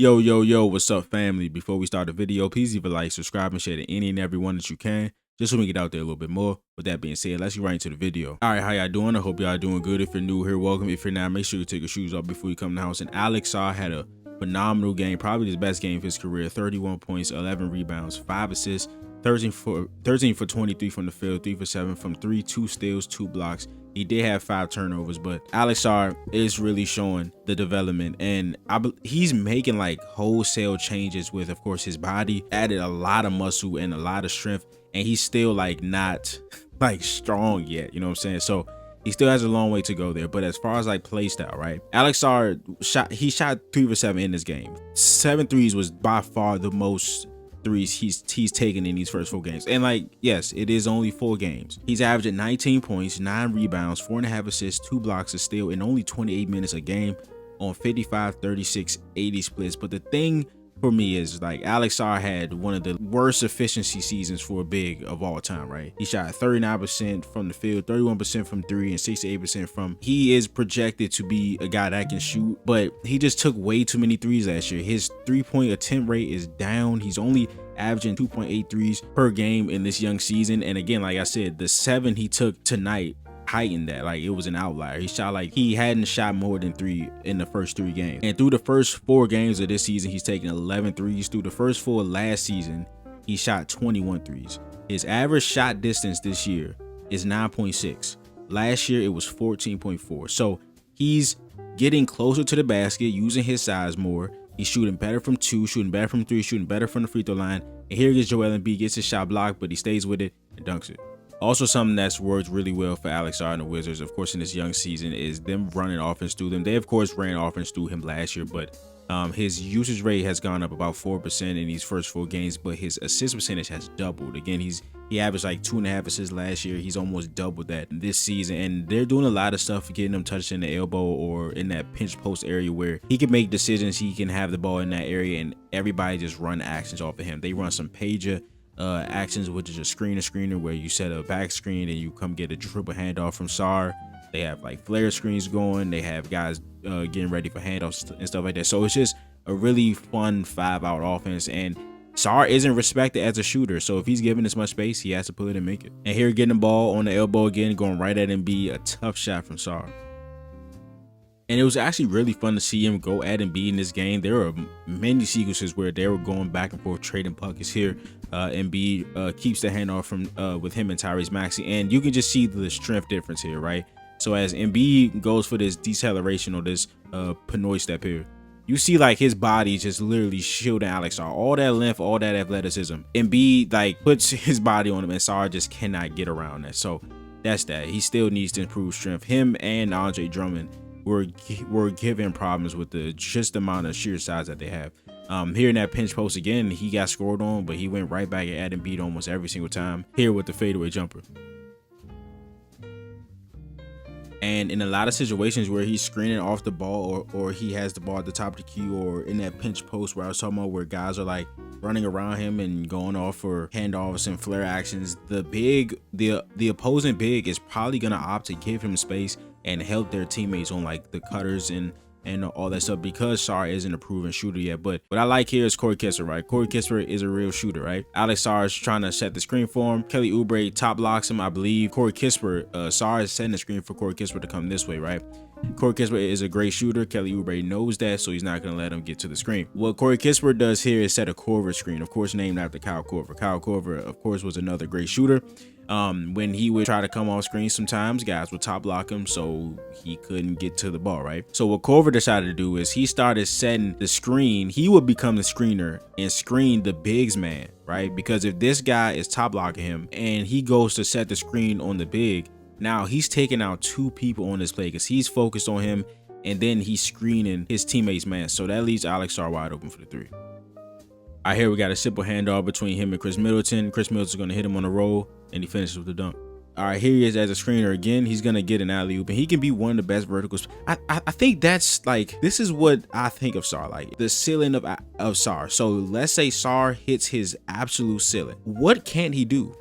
Yo, what's up, family? Before we start the video, please leave a like, subscribe, and share to any and everyone that you can, just so we can get out there a little bit more. With that being said, let's get right into the video. All right, how y'all doing? I hope y'all doing good. If you're new here, welcome. If you're not, make sure you take your shoes off before you come in the house. And Alex Sarr had a phenomenal game, probably his best game of his career. 31 points, 11 rebounds, 5 assists, 13 for 23 from the field, 3 for 7 from 3, 2 steals, 2 blocks. He did have 5 turnovers, but Alex Sarr is really showing the development, and he's making like wholesale changes with, of course, his body. Added a lot of muscle and a lot of strength, and he's still like not like strong yet. You know what I'm saying? So he still has a long way to go there. But as far as like play style, right? Alex Sarr shot 3 for 7 in this game. 7 threes was by far the most threes he's taken in these first 4 games. And like, yes, it is only 4 games. He's averaging 19 points, 9 rebounds, 4.5 assists, 2 blocks, a steal in only 28 minutes a game on 55, 36, 80 splits. But the thing for me is, like, Alex Sarr had one of the worst efficiency seasons for a big of all time, right? He shot 39% from the field, 31% from 3, and 68% from. He is projected to be a guy that can shoot, but he just took way too many threes last year. His 3-point attempt rate is down. He's only averaging 2.8 threes per game in this young season. And again, like I said, the 7 he took tonight heightened that. Like, it was an outlier. He shot like he hadn't shot more than 3 in the first 3 games. And through the first 4 games of this season, he's taken 11 threes. Through the first 4 last season, he shot 21 threes. His average shot distance this year is 9.6. Last year, it was 14.4. So he's getting closer to the basket, using his size more. He's shooting better from 2, shooting better from 3, shooting better from the free throw line. And here gets Joel Embiid, gets his shot blocked, but he stays with it and dunks it. Also, something that's worked really well for Alex Sarr and the Wizards, of course, in this young season, is them running offense through them. They, of course, ran offense through him last year, but his usage rate has gone up about 4% in these first 4 games, but his assist percentage has doubled. Again, he averaged like 2.5 assists last year. He's almost doubled that this season, and they're doing a lot of stuff, getting him touched in the elbow or in that pinch post area where he can make decisions. He can have the ball in that area, and everybody just run actions off of him. They run some pager actions, which is a screener where you set a back screen and you come get a triple handoff from Sarr. They have like flare screens going. They have guys getting ready for handoffs and stuff like that. So it's just a really fun 5-out offense, and Sarr isn't respected as a shooter. So if he's given this much space, he has to pull it and make it. And here, getting the ball on the elbow again, going right at Embiid, a tough shot from Sarr. And it was actually really fun to see him go at Embiid in this game. There were many sequences where they were going back and forth, trading pucks here. Embiid keeps the handoff from with him and Tyrese Maxey, and you can just see the strength difference here, right? So as Embiid goes for this deceleration or this Pinoy step here, you see like his body just literally shielding Alex Sarr. All that length, all that athleticism. Embiid like puts his body on him, and Sarr just cannot get around that. So that's that. He still needs to improve strength. Him and Andre Drummond were given problems with the just amount of sheer size that they have. Here in that pinch post again, he got scored on, but he went right back at Embiid almost every single time. Here with the fadeaway jumper. And in a lot of situations where he's screening off the ball, or he has the ball at the top of the key, or in that pinch post where I was talking about, where guys are like running around him and going off for handoffs and flare actions, the opposing big is probably gonna opt to give him space and help their teammates on like the cutters and all that stuff, because Sarr isn't a proven shooter yet. But what I like here is Corey Kispert, right? Corey Kispert is a real shooter, right? Alex Sarr is trying to set the screen for him. Kelly Oubre top blocks him, I believe. Corey Kispert, Sarr is setting the screen for Corey Kispert to come this way, right? Corey Kispert is a great shooter. Kelly Oubre knows that, so he's not going to let him get to the screen. What Corey Kispert does here is set a Korver screen, of course named after Kyle Korver. Kyle Korver, of course, was another great shooter. When he would try to come off screen, sometimes guys would top block him, so he couldn't get to the ball, right? So what Korver decided to do is he started setting the screen. He would become the screener and screen the bigs man, right? Because if this guy is top blocking him and he goes to set the screen on the big, now he's taking out 2 people on this play because he's focused on him, and then he's screening his teammates man. So that leaves Alex Sarr wide open for the 3. All right, here we got a simple handoff between him and Chris Middleton. Chris Middleton's going to hit him on the roll, and he finishes with the dunk. All right, here he is as a screener again. He's going to get an alley-oop, and he can be one of the best verticals. I think that's like, this is what I think of Sarr, like the ceiling of Sarr. So let's say Sarr hits his absolute ceiling. What can't he do?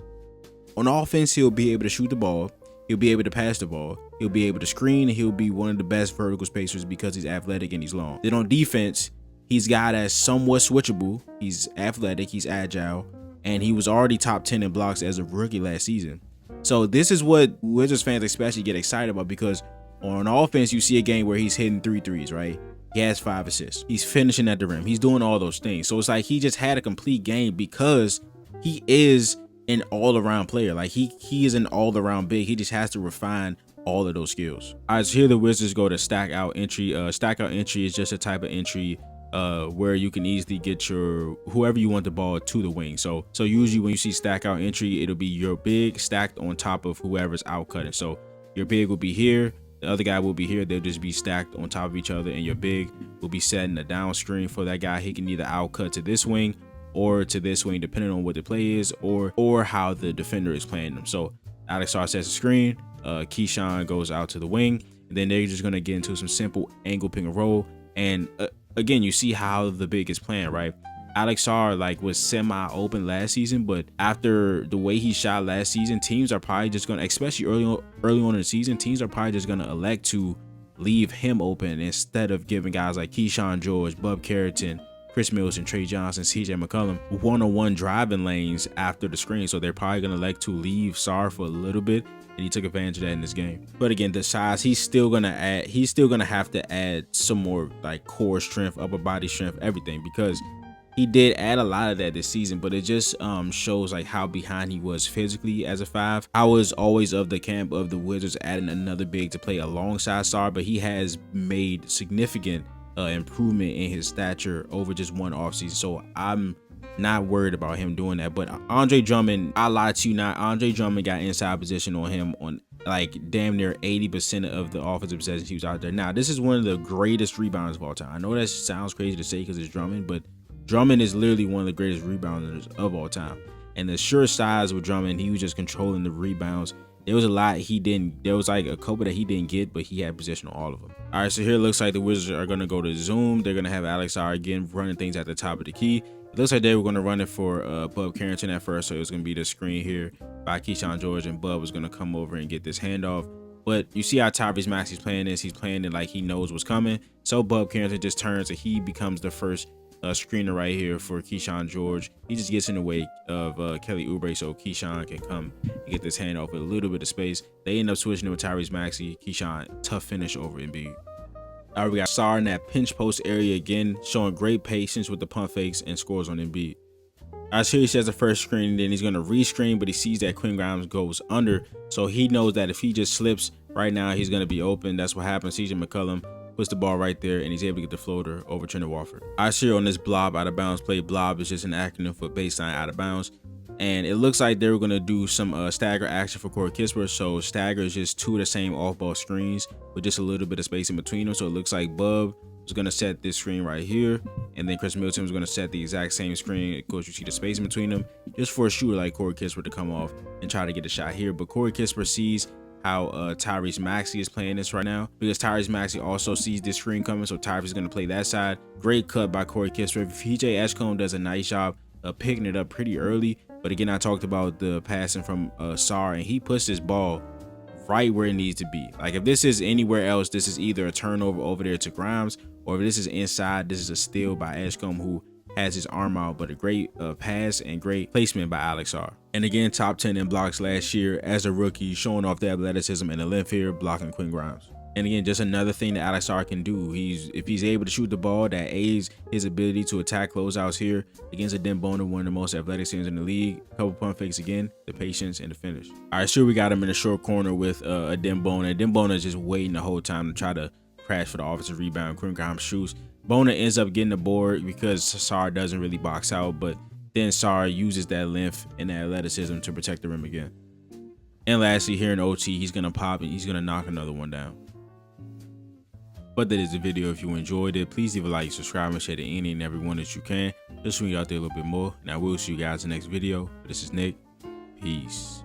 On offense, he'll be able to shoot the ball. He'll be able to pass the ball. He'll be able to screen, and he'll be one of the best vertical spacers because he's athletic and he's long. Then on defense, He's got as somewhat switchable. He's athletic, he's agile, and he was already top 10 in blocks as a rookie last season. So this is what Wizards fans especially get excited about, because on offense, you see a game where he's hitting 3 threes, right? He has 5 assists. He's finishing at the rim. He's doing all those things. So it's like he just had a complete game because he is an all-around player. Like he is an all-around big. He just has to refine all of those skills. All right, so here the Wizards go to stack out entry. Stack out entry is just a type of entry where you can easily get your whoever you want the ball to the wing. So usually when you see stack out entry, it'll be your big stacked on top of whoever's out cutting. So your big will be here, the other guy will be here. They'll just be stacked on top of each other, and your big will be setting a down screen for that guy. He can either out cut to this wing or to this wing, depending on what the play is or how the defender is playing them. So Alex Sarr sets a screen, Keyshawn goes out to the wing, and then they're just gonna get into some simple angle pick and roll. And again, you see how the big is playing, right? Alex Sarr like was semi-open last season, but after the way he shot last season, teams are probably just gonna, especially early on in the season, teams are probably just gonna elect to leave him open instead of giving guys like Keyshawn George, Bub Carrington, Chris Middleton, Trey Johnson, CJ McCollum one-on-one driving lanes after the screen. So they're probably gonna elect to leave Sarr for a little bit, and he took advantage of that in this game. But again, the size, he's still gonna have to add some more like core strength, upper body strength, everything, because he did add a lot of that this season, but it just shows like how behind he was physically as a 5. I was always of the camp of the Wizards adding another big to play alongside Sarr, but he has made significant improvement in his stature over just one offseason. So I'm not worried about him doing that. But Andre Drummond, I lied to you not, Andre Drummond got inside position on him on like damn near 80% of the offensive possessions he was out there. Now, this is one of the greatest rebounders of all time. I know that sounds crazy to say because it's Drummond, but Drummond is literally one of the greatest rebounders of all time. And the sure size with Drummond, he was just controlling the rebounds. There was a lot he didn't, there was like a couple that he didn't get, but he had possession on all of them. All right, so here it looks like the Wizards are going to go to zone. They're going to have Alex Sarr again running things at the top of the key. It looks like they were going to run it for Bub Carrington at first, so it was going to be the screen here by Keyshawn George, and Bub was going to come over and get this handoff. But you see how Tyrese Maxey's playing this. He's playing it like he knows what's coming. So Bub Carrington just turns and he becomes the first screener right here for Keyshawn George. He just gets in the way of Kelly Oubre, so Keyshawn can come and get this handoff with a little bit of space. They end up switching it with Tyrese Maxey. Keyshawn, tough finish over Embiid. All right, we got Sarr in that pinch post area again, showing great patience with the pump fakes and scores on Embiid. All right, so he says the first screen, then he's going to re-screen, but he sees that Quinn Grimes goes under, so he knows that if he just slips right now, he's going to be open. That's what happens. CJ McCollum puts the ball right there, and he's able to get the floater over Trendon Watford. I see on this blob out of bounds play. Blob is just an acronym for baseline out of bounds. And it looks like they were going to do some stagger action for Corey Kispert. So stagger is just 2 of the same off-ball screens with just a little bit of space in between them. So it looks like Bub was going to set this screen right here, and then Chris Middleton was going to set the exact same screen. Of course, you see the space in between them, just for a shooter like Corey Kispert to come off and try to get a shot here. But Corey Kispert sees how Tyrese Maxey is playing this right now, because Tyrese Maxey also sees this screen coming, so Tyrese is going to play that side. Great cut by Corey Kispert. PJ Edgecombe does a nice job of picking it up pretty early, but again, I talked about the passing from Sarr, and he puts this ball right where it needs to be. Like if this is anywhere else, this is either a turnover over there to Grimes, or if this is inside, this is a steal by Edgecombe, who has his arm out. But a great pass and great placement by Alex Sarr. And again, top 10 in blocks last year as a rookie, showing off the athleticism and the length here, blocking Quinn Grimes. And again, just another thing that Alex Sarr can do. If he's able to shoot the ball, that aids his ability to attack closeouts here against a Dembona, one of the most athletic teams in the league. A couple pump fakes again, the patience and the finish. All right, sure, we got him in the short corner with a Dembona. Dembona is just waiting the whole time to try to crash for the offensive rebound. Quinn Grimes shoots. Bona ends up getting the board because Sarr doesn't really box out, but then Sarr uses that length and that athleticism to protect the rim again. And lastly, here in OT, he's going to pop and he's going to knock another one down. But that is the video. If you enjoyed it, please leave a like, subscribe, and share to any and everyone that you can. Just swing out there a little bit more. And I will see you guys in the next video. This is Nick. Peace.